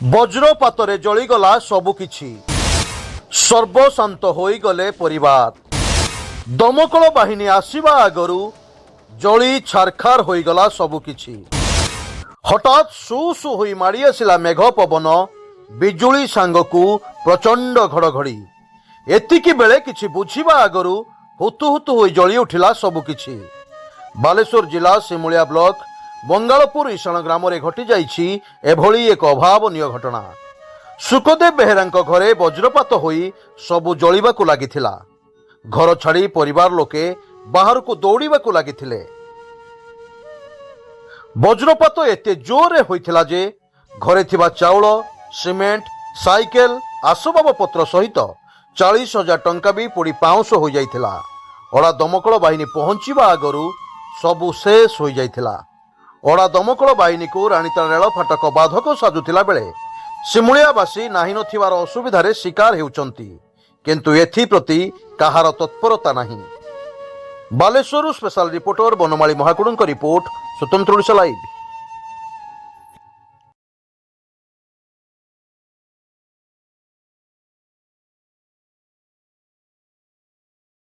ବଜ୍ରପାତରେ ଜଳିଗଲା ସବୁକିଛି। ସର୍ବଶାନ୍ତ ହୋଇଗଲେ ପରିବାର। ଦମକଳ ବାହିନୀ ଆସିବା ଆଗରୁ ଜଳି ଛାରଖାର ହୋଇଗଲା ସବୁକିଛି। ହଠାତ୍ ସୁ ସୁ ହୋଇ ମାଡ଼ି ଆସିଲା ମେଘ ପବନ, ବିଜୁଳି ସାଙ୍ଗକୁ ପ୍ରଚଣ୍ଡ ଘଡ଼ଘଡ଼ି। ଏତିକି ବେଳେ କିଛି ବୁଝିବା ଆଗରୁ ହୁତୁ ହୁତୁ ହୋଇ ଜଳି ଉଠିଲା ସବୁକିଛି। ବାଲେଶ୍ୱର ଜିଲ୍ଲା ସିମୁଳିଆ ବ୍ଲକ ବଙ୍ଗାଳପୁର ଇଶାଣ ଗ୍ରାମରେ ଘଟିଯାଇଛି ଏଭଳି ଏକ ଅଭାବନୀୟ ଘଟଣା। ସୁକଦେବ ବେହେରାଙ୍କ ଘରେ ବଜ୍ରପାତ ହୋଇ ସବୁ ଜଳିବାକୁ ଲାଗିଥିଲା। ଘର ଛାଡ଼ି ପରିବାର ଲୋକେ ବାହାରକୁ ଦୌଡ଼ିବାକୁ ଲାଗିଥିଲେ। ବଜ୍ରପାତ ଏତେ ଜୋରରେ ହୋଇଥିଲା ଯେ ଘରେ ଥିବା ଚାଉଳ, ସିମେଣ୍ଟ, ସାଇକେଲ, ଆସବାବପତ୍ର ସହିତ 40,000 ଟଙ୍କା ବି ପୋଡ଼ି ପାଉଁଶ ହୋଇଯାଇଥିଲା। ଅଡ଼ା ଦମକଳ ବାହିନୀ ପହଞ୍ଚିବା ଆଗରୁ ସବୁ ଶେଷ ହୋଇଯାଇଥିଲା। ଅଡ଼ା ଦମକଳ ବାହିନୀକୁ ରାଣୀତାଳ ରେଳ ଫାଟକ ବାଧକ ସାଜୁଥିଲା ବେଳେ ସିମୁଳିଆବାସୀ ନାହିଁ ନଥିବାର ଅସୁବିଧାରେ ଶିକାର ହେଉଛନ୍ତି, କିନ୍ତୁ ଏଥିପ୍ରତି କାହାର ତତ୍ପରତା ନାହିଁ। ବାଲେଶ୍ୱରରୁ ସ୍ପେଶାଲ ରିପୋର୍ଟର ବନମାଳୀ ମହାକୁଡ଼ଙ୍କ ରିପୋର୍ଟ, ସ୍ୱତନ୍ତ୍ର ଓଡ଼ିଶା ଲାଇଭ୍।